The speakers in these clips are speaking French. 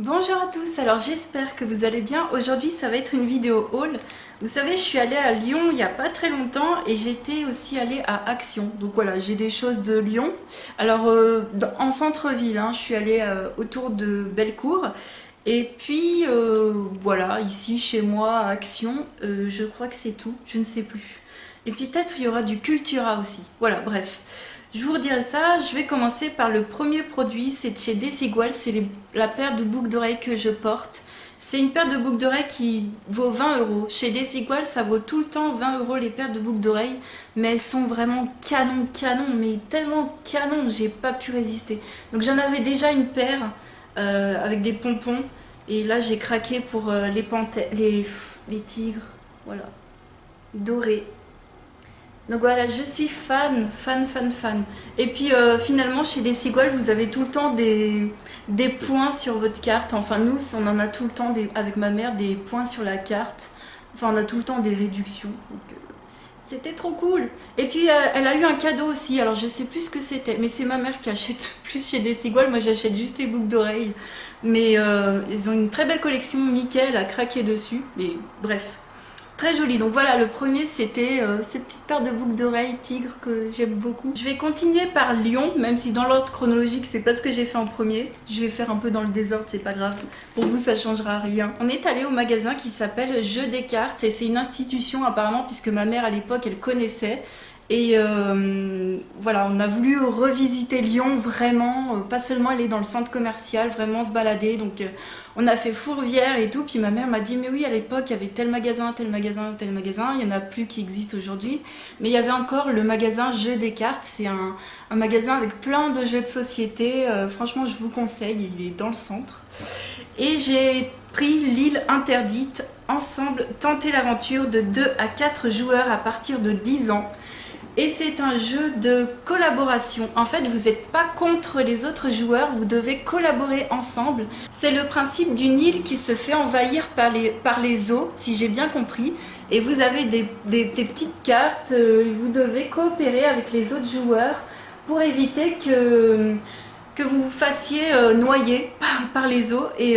Bonjour à tous, alors j'espère que vous allez bien. Aujourd'hui ça va être une vidéo haul. Vous savez, je suis allée à Lyon il n'y a pas très longtemps et j'étais aussi allée à Action. Donc voilà, j'ai des choses de Lyon. Alors en centre-ville, je suis allée autour de Bellecour. Et puis voilà, ici chez moi à Action, je crois que c'est tout, je ne sais plus. Et puis peut-être il y aura du Cultura aussi. Voilà, bref. Je vous redirai ça. Je vais commencer par le premier produit, c'est de chez Desigual, c'est la paire de boucles d'oreilles que je porte. C'est une paire de boucles d'oreilles qui vaut 20 euros. Chez Desigual, ça vaut tout le temps 20 euros les paires de boucles d'oreilles, mais elles sont vraiment canon, mais tellement canon, j'ai pas pu résister. Donc j'en avais déjà une paire avec des pompons, et là j'ai craqué pour les panthères, les tigres, voilà, dorés. Donc voilà, je suis fan. Et puis finalement, chez Desigual, vous avez tout le temps des points sur votre carte. Enfin, nous, on en a tout le temps, avec ma mère, des points sur la carte. Enfin, on a tout le temps des réductions. Donc, c'était trop cool. Et puis, elle a eu un cadeau aussi. Alors, je sais plus ce que c'était. Mais c'est ma mère qui achète plus chez Desigual. Moi, j'achète juste les boucles d'oreilles. Mais ils ont une très belle collection. Mickey, elle a craqué dessus. Mais bref. Très joli. Donc voilà, le premier c'était cette petite paire de boucles d'oreilles tigre que j'aime beaucoup. Je vais continuer par Lyon, même si dans l'ordre chronologique c'est pas ce que j'ai fait en premier. Je vais faire un peu dans le désordre, c'est pas grave. Pour vous ça changera rien. On est allé au magasin qui s'appelle Jeux des cartes et c'est une institution apparemment puisque ma mère à l'époque elle connaissait. Et voilà, on a voulu revisiter Lyon vraiment, pas seulement aller dans le centre commercial, vraiment se balader. Donc on a fait Fourvière et tout. Puis ma mère m'a dit, mais oui, à l'époque, il y avait tel magasin, tel magasin, tel magasin. Il n'y en a plus qui existent aujourd'hui. Mais il y avait encore le magasin Jeux des cartes. C'est un magasin avec plein de jeux de société. Franchement, je vous conseille, il est dans le centre. Et j'ai pris l'île interdite. Ensemble, tenter l'aventure de 2 à 4 joueurs à partir de 10 ans. Et c'est un jeu de collaboration. En fait, vous n'êtes pas contre les autres joueurs, vous devez collaborer ensemble. C'est le principe d'une île qui se fait envahir par les eaux, si j'ai bien compris. Et vous avez des petites cartes, vous devez coopérer avec les autres joueurs pour éviter que vous vous fassiez noyer par les eaux. Et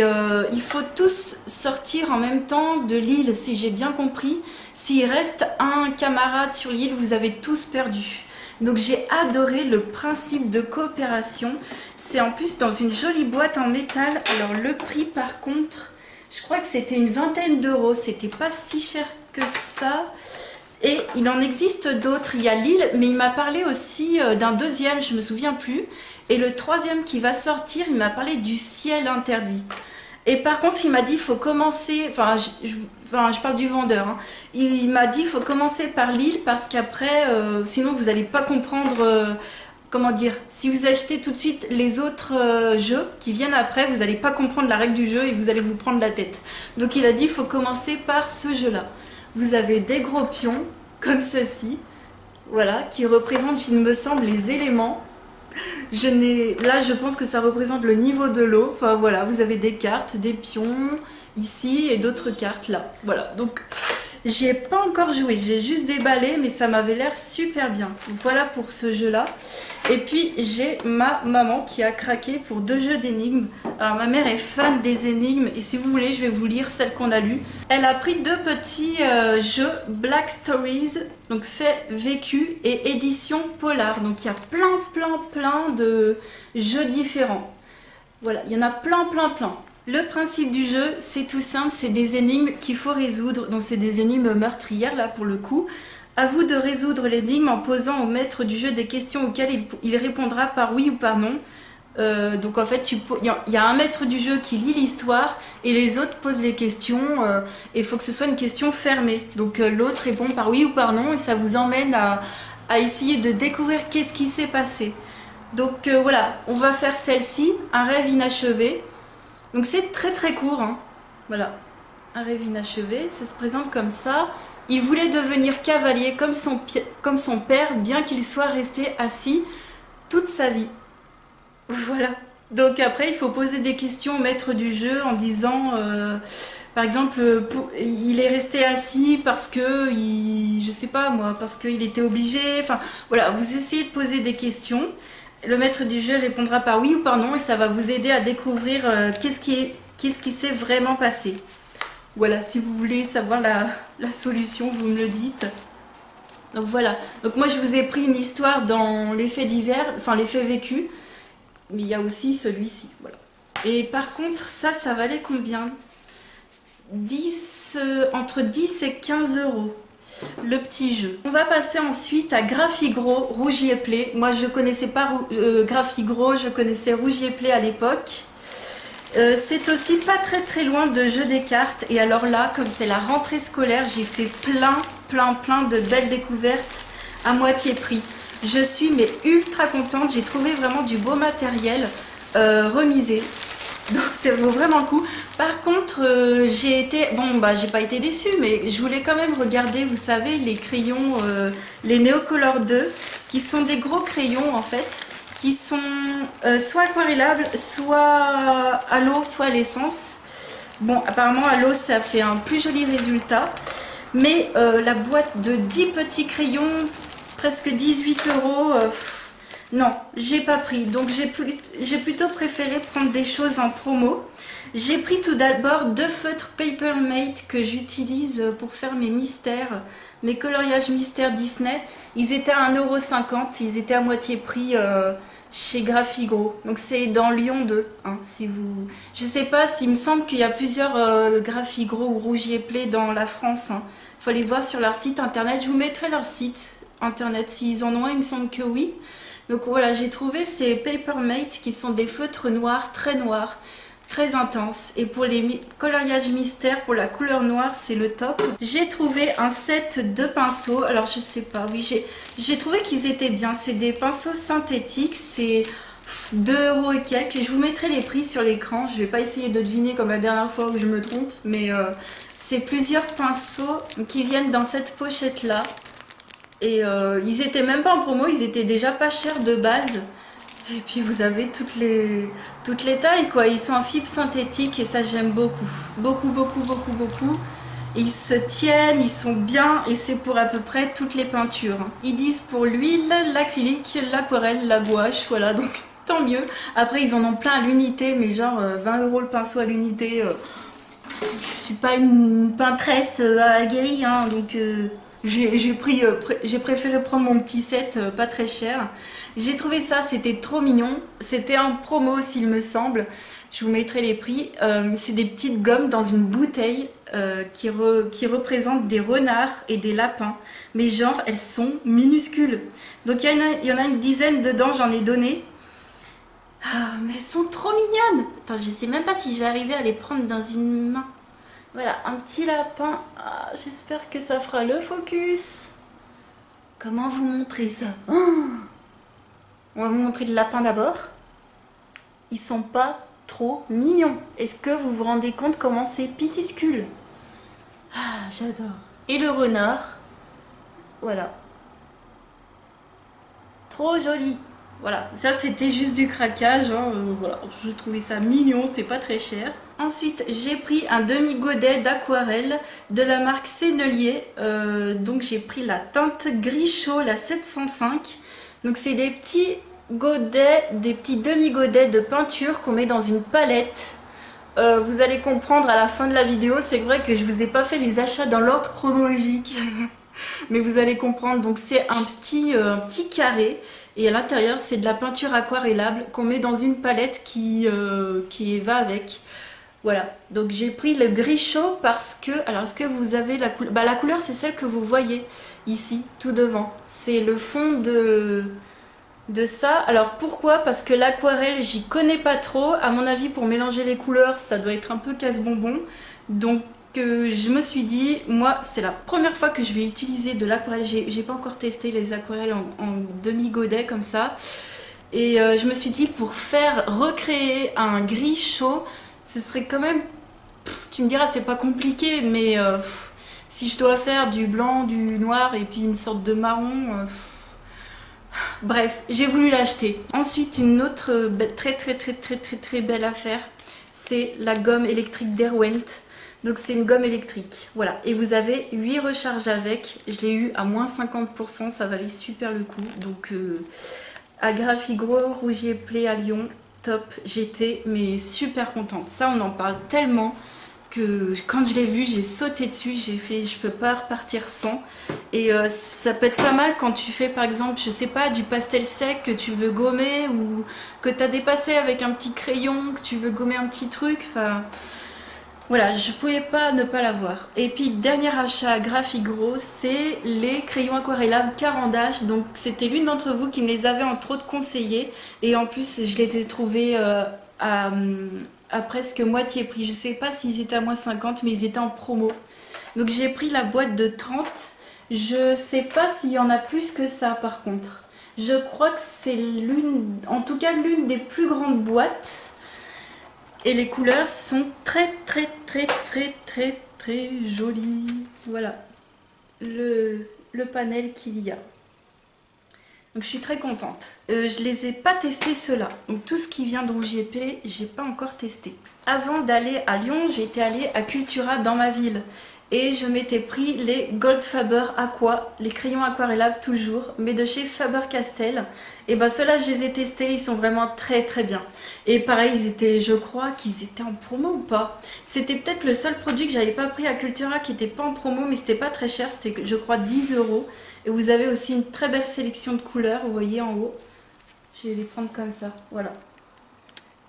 il faut tous sortir en même temps de l'île, si j'ai bien compris. S'il reste un camarade sur l'île, vous avez tous perdu. Donc j'ai adoré le principe de coopération. C'est en plus dans une jolie boîte en métal. Alors le prix par contre, je crois que c'était une vingtaine d'euros. C'était pas si cher que ça. Et il en existe d'autres, il y a Lille, mais il m'a parlé aussi d'un deuxième, je me souviens plus. Et le troisième qui va sortir, il m'a parlé du ciel interdit. Et par contre, il m'a dit, il faut commencer, je parle du vendeur, il m'a dit, il faut commencer par Lille parce qu'après, sinon vous n'allez pas comprendre, comment dire, si vous achetez tout de suite les autres jeux qui viennent après, vous n'allez pas comprendre la règle du jeu et vous allez vous prendre la tête. Donc il a dit, il faut commencer par ce jeu-là. Vous avez des gros pions, comme ceci, voilà, qui représentent, il me semble, les éléments. Là, je pense que ça représente le niveau de l'eau. Enfin voilà, vous avez des cartes, des pions ici et d'autres cartes là. Voilà, donc j'y ai pas encore joué, j'ai juste déballé, mais ça m'avait l'air super bien. Donc voilà pour ce jeu-là. Et puis j'ai ma maman qui a craqué pour 2 jeux d'énigmes. Alors ma mère est fan des énigmes et si vous voulez, je vais vous lire celles qu'on a lues. Elle a pris 2 petits jeux Black Stories, donc fait vécu et édition polar. Donc il y a plein de jeux différents. Voilà, il y en a plein. Le principe du jeu, c'est tout simple, c'est des énigmes qu'il faut résoudre. Donc c'est des énigmes meurtrières là pour le coup. À vous de résoudre l'énigme en posant au maître du jeu des questions auxquelles il répondra par oui ou par non. Donc en fait, il y a un maître du jeu qui lit l'histoire et les autres posent les questions. Et il faut que ce soit une question fermée. Donc l'autre répond par oui ou par non et ça vous emmène à essayer de découvrir qu'est-ce qui s'est passé. Donc voilà, on va faire celle-ci, un rêve inachevé. Donc c'est très court, Voilà, un rêve inachevé, ça se présente comme ça. Il voulait devenir cavalier comme son père, bien qu'il soit resté assis toute sa vie. Voilà. Donc après, il faut poser des questions au maître du jeu en disant, par exemple, il est resté assis parce que, je sais pas moi, parce qu'il était obligé. Enfin, voilà, vous essayez de poser des questions. Le maître du jeu répondra par oui ou par non et ça va vous aider à découvrir qu'est-ce qu'est-ce qui s'est vraiment passé. Voilà, si vous voulez savoir la solution, vous me le dites. Donc voilà, donc moi je vous ai pris une histoire dans les faits divers, enfin les faits vécus, mais il y a aussi celui-ci, voilà. Et par contre, ça valait combien? 10, entre 10 et 15 euros, le petit jeu. On va passer ensuite à Graphigro Rougier Play. Moi je connaissais pas Graphigro, je connaissais Rougier Play à l'époque. C'est aussi pas très loin de jeux des cartes. Et alors là, comme c'est la rentrée scolaire, j'ai fait plein de belles découvertes à moitié prix. Je suis mais ultra contente, j'ai trouvé vraiment du beau matériel remisé. Donc ça vaut vraiment le coup. Par contre, j'ai été... Bon, bah j'ai pas été déçue, mais je voulais quand même regarder, vous savez, les crayons, les Neocolor 2, qui sont des gros crayons en fait, qui sont soit aquarellables, soit à l'eau, soit à l'essence. Bon, apparemment à l'eau, ça fait un plus joli résultat. Mais la boîte de 10 petits crayons, presque 18 euros... non, j'ai pas pris, donc j'ai plutôt préféré prendre des choses en promo. J'ai pris tout d'abord 2 feutres Papermate que j'utilise pour faire mes mystères, mes coloriages mystères Disney. Ils étaient à 1,50 €, ils étaient à moitié prix chez Graphigro. Donc c'est dans Lyon 2, hein, si vous... Je sais pas, s'il me semble qu'il y a plusieurs Graphigro ou Rougier Play dans la France. Hein. Faut aller voir sur leur site internet, je vous mettrai leur site internet s'ils en ont un, il me semble que oui. Donc voilà, j'ai trouvé ces Papermate qui sont des feutres noirs, très intenses. Et pour les coloriages mystères, pour la couleur noire, c'est le top. J'ai trouvé un set de pinceaux. Alors je sais pas, oui, j'ai trouvé qu'ils étaient bien. C'est des pinceaux synthétiques, c'est 2 € et quelques. Je vous mettrai les prix sur l'écran. Je vais pas essayer de deviner comme la dernière fois où je me trompe. Mais c'est plusieurs pinceaux qui viennent dans cette pochette là. Et ils étaient même pas en promo, ils étaient déjà pas chers de base. Et puis vous avez toutes les tailles quoi. Ils sont en fibre synthétique et ça j'aime beaucoup. Beaucoup. Ils se tiennent, ils sont bien et c'est pour à peu près toutes les peintures. Ils disent pour l'huile, l'acrylique, l'aquarelle, la gouache, voilà donc tant mieux. Après ils en ont plein à l'unité mais genre 20 € le pinceau à l'unité. Je suis pas une peintresse aguerrie hein, donc... j'ai préféré prendre mon petit set pas très cher. J'ai trouvé ça, c'était trop mignon. C'était en promo s'il me semble. Je vous mettrai les prix. C'est des petites gommes dans une bouteille qui représentent des renards et des lapins. Mais genre, elles sont minuscules. Donc il y en a une dizaine dedans, j'en ai donné. Ah, mais elles sont trop mignonnes. Attends, je sais même pas si je vais arriver à les prendre dans une main. Voilà, un petit lapin. Ah, j'espère que ça fera le focus. Comment vous montrer ça? Oh, on va vous montrer le lapin d'abord. Ils sont pas trop mignons. Est-ce que vous vous rendez compte comment c'est pitiscule? Ah, j'adore. Et le renard. Voilà. Trop joli. Voilà, ça c'était juste du craquage, hein. Voilà, je trouvais ça mignon, c'était pas très cher. Ensuite, j'ai pris un demi-godet d'aquarelle de la marque Sennelier. Donc j'ai pris la teinte gris chaud, la 705. Donc c'est des petits godets, des petits demi-godets de peinture qu'on met dans une palette. Vous allez comprendre à la fin de la vidéo, c'est vrai que je vous ai pas fait les achats dans l'ordre chronologique. Mais vous allez comprendre, donc c'est un petit carré et à l'intérieur c'est de la peinture aquarellable qu'on met dans une palette qui va avec. Voilà, donc j'ai pris le gris chaud parce que, alors est-ce que vous avez la couleur? Bah, la couleur c'est celle que vous voyez ici, tout devant. C'est le fond de ça. Alors pourquoi? Parce que l'aquarelle j'y connais pas trop. À mon avis pour mélanger les couleurs ça doit être un peu casse-bonbon. Donc je me suis dit, moi c'est la première fois que je vais utiliser de l'aquarelle, j'ai pas encore testé les aquarelles en demi-godet comme ça, et je me suis dit pour recréer un gris chaud, ce serait quand même, tu me diras c'est pas compliqué, mais si je dois faire du blanc, du noir et puis une sorte de marron, bref, j'ai voulu l'acheter. Ensuite une autre très belle affaire, c'est la gomme électrique Derwent. Donc c'est une gomme électrique, voilà. Et vous avez 8 recharges avec. Je l'ai eu à moins 50%, ça valait super le coup. Donc à Graphigro, Rougier Play à Lyon. top. J'étais mais super contente. Ça, on en parle tellement que quand je l'ai vu, j'ai sauté dessus. J'ai fait, je peux pas repartir sans. Et ça peut être pas mal quand tu fais, par exemple, je sais pas, du pastel sec que tu veux gommer ou que tu as dépassé avec un petit crayon, que tu veux gommer un petit truc. Enfin, voilà, je pouvais pas ne pas l'avoir. Et puis, dernier achat Graphic-Gros, c'est les crayons aquarellables Caran d'Ache. Donc, c'était l'une d'entre vous qui me les avait entre autres conseillés. Et en plus, je les ai trouvés à presque moitié prix. Je sais pas s'ils étaient à moins 50, mais ils étaient en promo. Donc, j'ai pris la boîte de 30. Je sais pas s'il y en a plus que ça, par contre. Je crois que c'est l'une, en tout cas, l'une des plus grandes boîtes. Et les couleurs sont très jolies. Voilà le panel qu'il y a. Donc je suis très contente. Je les ai pas testés ceux-là. Donc tout ce qui vient de Rouge Épée, j'ai pas encore testé. Avant d'aller à Lyon, j'étais allée à Cultura dans ma ville. Et je m'étais pris les Goldfaber Aqua, les crayons aquarellables toujours, mais de chez Faber-Castell. Et ben ceux-là, je les ai testés, ils sont vraiment très bien. Et pareil, ils étaient, je crois qu'ils étaient en promo ou pas. C'était peut-être le seul produit que j'avais pas pris à Cultura qui était pas en promo, mais c'était pas très cher, c'était je crois 10 €. Et vous avez aussi une très belle sélection de couleurs, vous voyez en haut. Je vais les prendre comme ça, voilà.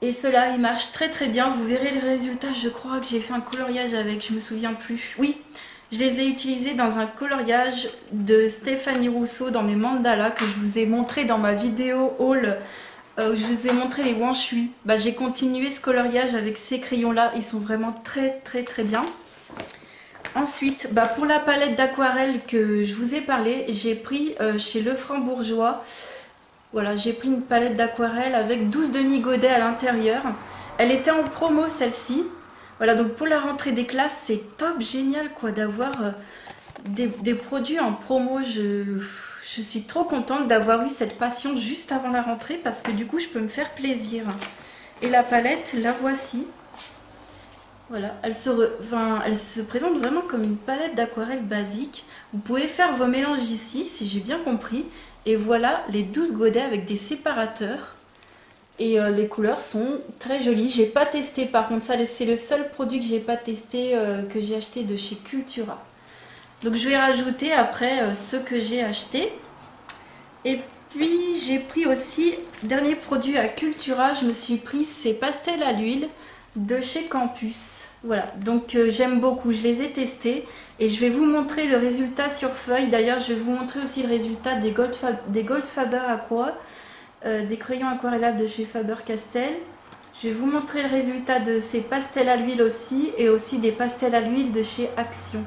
Et ceux-là, ils marchent très bien. Vous verrez les résultats. Je crois que j'ai fait un coloriage avec, je me souviens plus. Oui, je les ai utilisés dans un coloriage de Stéphanie Rousseau dans mes mandalas que je vous ai montré dans ma vidéo haul où je vous ai montré les wanshui. Bah, j'ai continué ce coloriage avec ces crayons-là. Ils sont vraiment très bien. Ensuite, bah, pour la palette d'aquarelle que je vous ai parlé, j'ai pris chez Lefranc-Bourgeois. Voilà, j'ai pris une palette d'aquarelle avec 12 demi-godets à l'intérieur. Elle était en promo celle-ci. Voilà, donc pour la rentrée des classes, c'est top, génial quoi d'avoir des produits en promo. Je suis trop contente d'avoir eu cette passion juste avant la rentrée parce que du coup, je peux me faire plaisir. Et la palette, la voici. Voilà, elle se présente vraiment comme une palette d'aquarelle basique. Vous pouvez faire vos mélanges ici, si j'ai bien compris. Et voilà les 12 godets avec des séparateurs. Et les couleurs sont très jolies. J'ai pas testé par contre, ça c'est le seul produit que j'ai pas testé, que j'ai acheté de chez Cultura. Donc je vais rajouter après ceux que j'ai achetés. Et puis j'ai pris aussi, dernier produit à Cultura, je me suis pris ces pastels à l'huile de chez Campus. Voilà, donc j'aime beaucoup, je les ai testés et je vais vous montrer le résultat sur feuille. D'ailleurs, je vais vous montrer aussi le résultat des Goldfaber Aqua, des crayons aquarellables de chez Faber-Castell. Je vais vous montrer le résultat de ces pastels à l'huile aussi et aussi des pastels à l'huile de chez Action.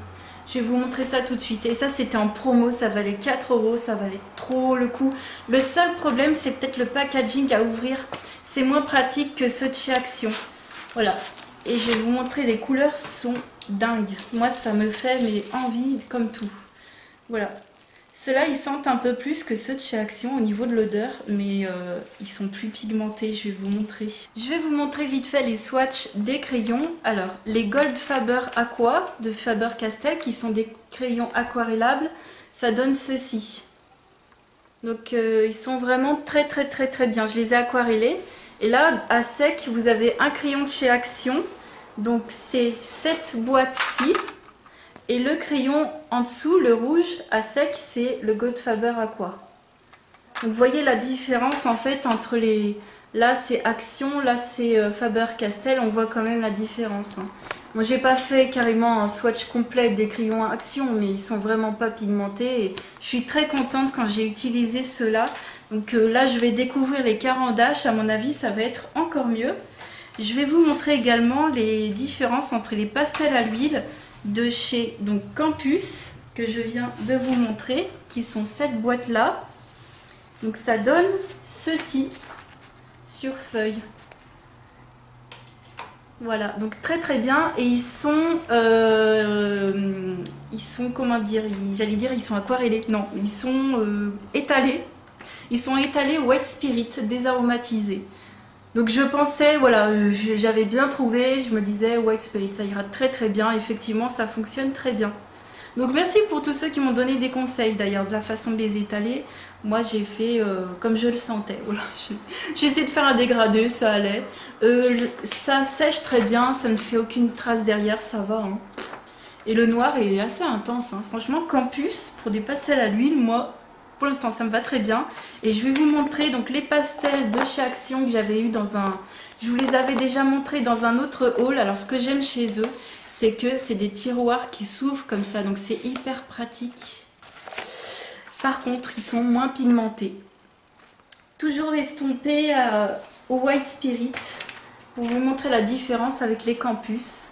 Je vais vous montrer ça tout de suite. Et ça, c'était en promo, ça valait 4 €, ça valait trop le coup. Le seul problème, c'est peut-être le packaging à ouvrir. C'est moins pratique que ceux de chez Action. Voilà. Et je vais vous montrer, les couleurs sont dingues. Moi, ça me fait mais envie comme tout. Voilà. Ceux-là, ils sentent un peu plus que ceux de chez Action au niveau de l'odeur, mais ils sont plus pigmentés, je vais vous montrer. Je vais vous montrer vite fait les swatchs des crayons. Alors, les Goldfaber Aqua de Faber-Castell, qui sont des crayons aquarellables, ça donne ceci. Donc, ils sont vraiment très bien. Je les ai aquarellés. Et là, à sec, vous avez un crayon de chez Action. Donc, c'est cette boîte-ci. Et le crayon en dessous, le rouge, à sec, c'est le Goldfaber Aqua. Donc, vous voyez la différence, en fait, entre les... Là, c'est Action, là, c'est Faber-Castell. On voit quand même la différence. Hein. Moi, j'ai pas fait carrément un swatch complet des crayons Action, mais ils sont vraiment pas pigmentés. Et je suis très contente quand j'ai utilisé ceux-là. Donc là, je vais découvrir les Caran d'Ache. À mon avis, ça va être encore mieux. Je vais vous montrer également les différences entre les pastels à l'huile de chez donc, Campus, que je viens de vous montrer, qui sont cette boîte-là. Donc ça donne ceci sur feuille. Voilà, donc très bien. Et ils sont comment dire, j'allais dire ils sont aquarellés. Non, ils sont étalés. Ils sont étalés White Spirit, désaromatisés. Donc je pensais, voilà, j'avais bien trouvé, je me disais White Spirit, ça ira très bien. Effectivement, ça fonctionne très bien. Donc merci pour tous ceux qui m'ont donné des conseils d'ailleurs de la façon de les étaler. Moi j'ai fait comme je le sentais. Voilà. J'ai essayé de faire un dégradé, ça allait. Ça sèche très bien, ça ne fait aucune trace derrière, ça va. Hein. Et le noir est assez intense. Hein. Franchement, Campus, pour des pastels à l'huile, moi, pour l'instant ça me va très bien. Et je vais vous montrer donc les pastels de chez Action que j'avais eu dans un... Je vous les avais déjà montrés dans un autre haul. Alors ce que j'aime chez eux, c'est que c'est des tiroirs qui s'ouvrent comme ça, donc c'est hyper pratique. Par contre, ils sont moins pigmentés. Toujours estompé au White Spirit pour vous montrer la différence avec les Campus.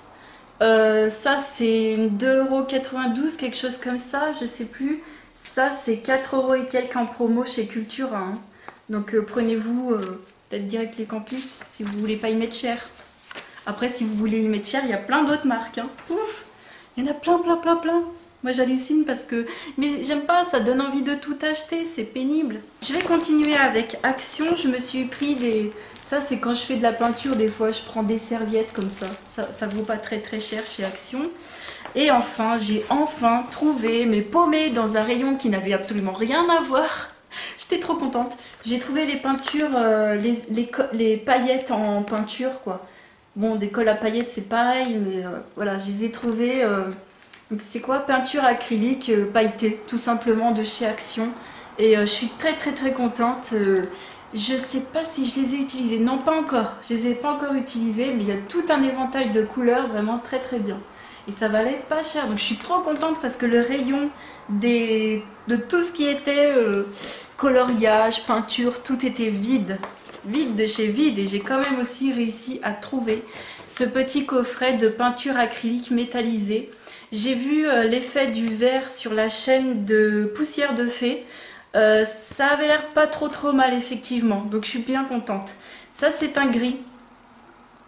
Ça c'est 2,92 €, quelque chose comme ça, je sais plus. Ça c'est 4 € et quelques en promo chez Cultura. Hein. Donc prenez-vous peut-être direct les Campus si vous voulez pas y mettre cher. Après, si vous voulez y mettre cher, il y a plein d'autres marques. Hein. Ouf, il y en a plein. Moi, j'hallucine parce que... Mais j'aime pas, ça donne envie de tout acheter, c'est pénible. Je vais continuer avec Action. Je me suis pris des... Ça, c'est quand je fais de la peinture, des fois, je prends des serviettes comme ça. Ça vaut pas très cher chez Action. Et enfin, j'ai enfin trouvé mes paumés dans un rayon qui n'avait absolument rien à voir. J'étais trop contente. J'ai trouvé les peintures, les paillettes en peinture, quoi. Bon, des colles à paillettes, c'est pareil, mais voilà, je les ai trouvées. C'est quoi? Peinture acrylique pailletée, tout simplement, de chez Action. Et je suis très contente. Je sais pas si je les ai utilisées. Non, pas encore. Je les ai pas encore utilisées, mais il y a tout un éventail de couleurs vraiment très bien. Et ça valait pas cher. Donc je suis trop contente parce que le rayon de tout ce qui était coloriage, peinture, tout était vide. Vide de chez vide, et j'ai quand même aussi réussi à trouver ce petit coffret de peinture acrylique métallisée. J'ai vu l'effet du verre sur la chaîne de Poussière de Fée. Ça avait l'air pas trop mal effectivement, donc je suis bien contente. Ça c'est un gris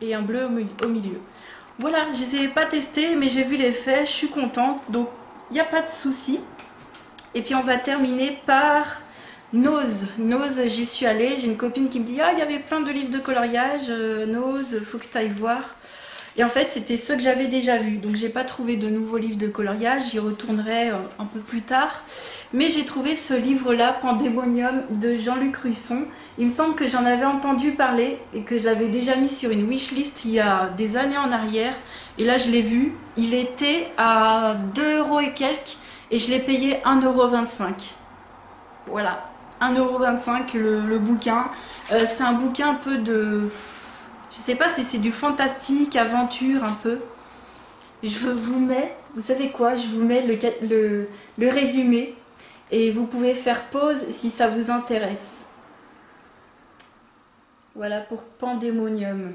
et un bleu au milieu. Voilà, je ne les ai pas testés, mais j'ai vu l'effet, je suis contente, donc il n'y a pas de souci. Et puis on va terminer par Nose. Nose, j'y suis allée, j'ai une copine qui me dit « Ah, il y avait plein de livres de coloriage, Nose, faut que tu ailles voir ». Et en fait, c'était ceux que j'avais déjà vus. Donc, j'ai pas trouvé de nouveaux livres de coloriage. J'y retournerai un peu plus tard. Mais j'ai trouvé ce livre-là, Pandémonium, de Jean-Luc Russon. Il me semble que j'en avais entendu parler et que je l'avais déjà mis sur une wishlist il y a des années en arrière. Et là, je l'ai vu. Il était à 2 € et quelques. Et je l'ai payé 1,25 €. Voilà. 1,25 € le bouquin. C'est un bouquin un peu de... Je sais pas si c'est du fantastique, aventure un peu. Je vous mets, vous savez quoi, je vous mets le résumé et vous pouvez faire pause si ça vous intéresse. Voilà pour Pandémonium.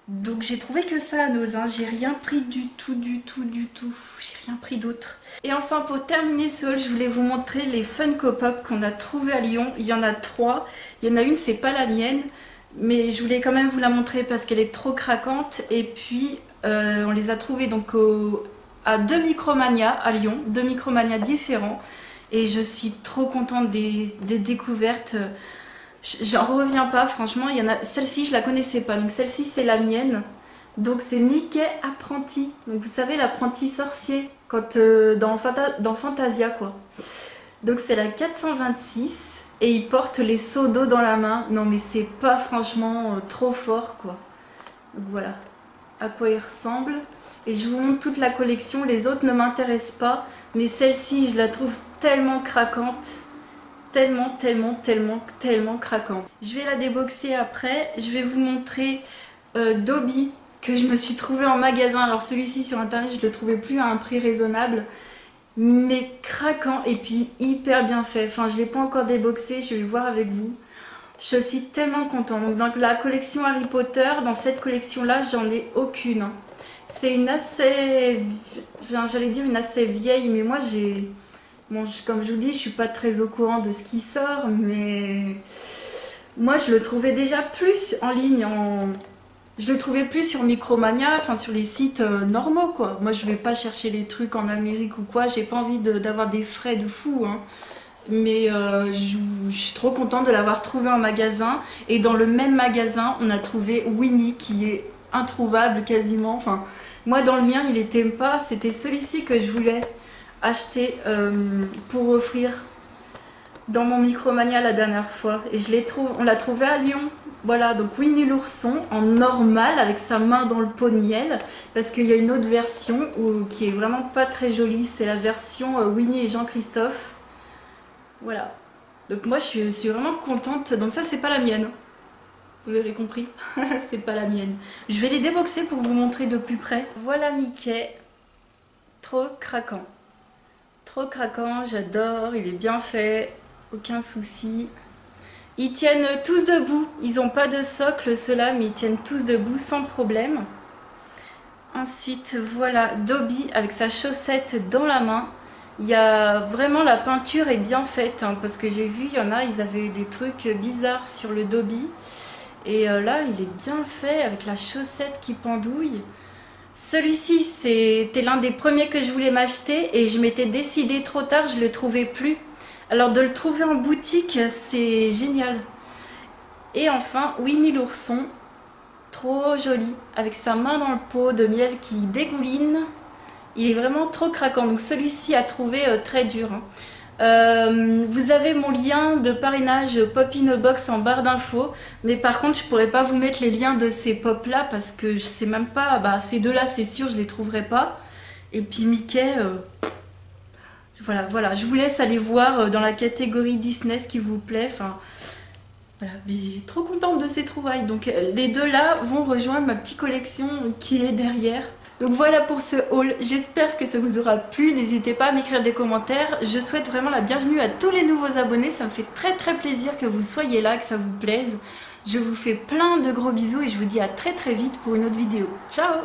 Donc j'ai trouvé que ça à Nose, hein. J'ai rien pris du tout. J'ai rien pris d'autre. Et enfin pour terminer ce haul, je voulais vous montrer les Funko Pop qu'on a trouvé à Lyon. Il y en a 3. Il y en a une, c'est pas la mienne. Mais je voulais quand même vous la montrer parce qu'elle est trop craquante. Et puis on les a trouvés donc à 2 Micromania à Lyon. 2 Micromania différents. Et je suis trop contente des découvertes. J'en reviens pas, franchement. Il y en a... Celle-ci, je la connaissais pas. Donc celle-ci, c'est la mienne. Donc c'est Mickey apprenti. Donc vous savez, l'apprenti sorcier. Quand, dans Fantasia, quoi. Donc c'est la 426. Et il porte les seaux d'eau dans la main. Non mais c'est pas franchement trop fort, quoi. Donc voilà à quoi il ressemble. Et je vous montre toute la collection. Les autres ne m'intéressent pas. Mais celle-ci, je la trouve tellement craquante. Tellement craquante. Je vais la déboxer après. Je vais vous montrer Dobby que je me suis trouvé en magasin. Alors celui-ci sur internet, je le trouvais plus à un prix raisonnable. Mais craquant et puis hyper bien fait. Enfin, je ne l'ai pas encore déboxé, je vais voir avec vous. Je suis tellement contente. Donc, dans la collection Harry Potter, dans cette collection-là, j'en ai aucune. Hein. C'est une assez... J'allais dire une assez vieille, mais moi j'ai... Bon, comme je vous dis, je suis pas très au courant de ce qui sort, mais... Moi, je le trouvais déjà plus en ligne, Je le trouvais plus sur Micromania, enfin sur les sites normaux, quoi. Moi, je vais pas chercher les trucs en Amérique ou quoi. J'ai pas envie d'avoir des frais de fou, hein. Mais je suis trop contente de l'avoir trouvé en magasin. Et dans le même magasin, on a trouvé Winnie, qui est introuvable quasiment. Enfin, Moi dans le mien il était pas, c'était celui-ci que je voulais acheter pour offrir dans mon Micromania la dernière fois. Et on l'a trouvé à Lyon. Voilà, donc Winnie l'ourson en normal avec sa main dans le pot de miel. Parce qu'il y a une autre version qui est vraiment pas très jolie. C'est la version Winnie et Jean-Christophe. Voilà. Donc moi je suis vraiment contente. Donc ça c'est pas la mienne. Vous avez compris. C'est pas la mienne. Je vais les déboxer pour vous montrer de plus près. Voilà Mickey. Trop craquant. Trop craquant, j'adore. Il est bien fait. Aucun souci. Ils tiennent tous debout. Ils n'ont pas de socle ceux-là, mais ils tiennent tous debout sans problème. Ensuite, voilà Dobby avec sa chaussette dans la main. Il y a vraiment, la peinture est bien faite, hein, parce que j'ai vu, il y en a, ils avaient des trucs bizarres sur le Dobby. Et là, il est bien fait avec la chaussette qui pendouille. Celui-ci, c'était l'un des premiers que je voulais m'acheter et je m'étais décidée trop tard, je ne le trouvais plus. Alors de le trouver en boutique, c'est génial. Et enfin, Winnie l'ourson, trop joli, avec sa main dans le pot de miel qui dégouline. Il est vraiment trop craquant, donc celui-ci à trouver très dur. Vous avez mon lien de parrainage Pop in a Box en barre d'infos, mais par contre je pourrais pas vous mettre les liens de ces pop là parce que je sais même pas, ces deux là c'est sûr je les trouverai pas. Et puis Mickey, voilà, je vous laisse aller voir dans la catégorie Disney ce qui vous plaît. Enfin, voilà, mais trop contente de ces trouvailles. Donc les deux là vont rejoindre ma petite collection qui est derrière. Donc voilà pour ce haul, j'espère que ça vous aura plu, n'hésitez pas à m'écrire des commentaires, je souhaite vraiment la bienvenue à tous les nouveaux abonnés, ça me fait très plaisir que vous soyez là, que ça vous plaise. Je vous fais plein de gros bisous et je vous dis à très vite pour une autre vidéo. Ciao!